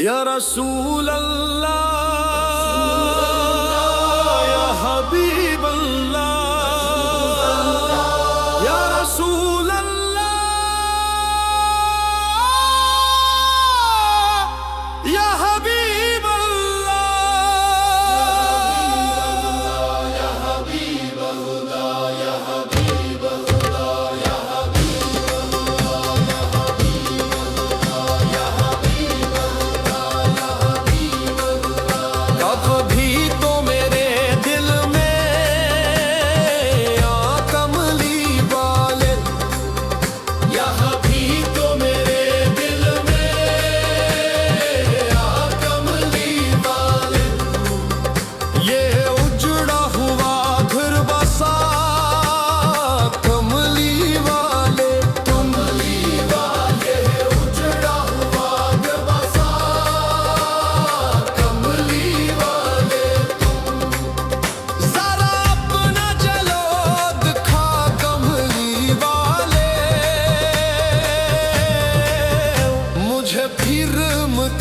या रसूल अल्लाह, या हबीब अल्लाह, या रसूल अल्लाह, या हबीब अल्लाह, या हबीब अल्लाह, या हबीब अल्लाह, या हबीब अल्लाह। कभी तो मेरे दिल में आ कमली वाले, यहाँ भी तो मेरे दिल में आ कमली वाले, ये उजड़ा हुआ घर बसा कमली वाले, कमली वाले, उजड़ा हुआ घर बसा कमली वाले। जरा अपना चलो दिखा कमली वाले, मुझे फिर मत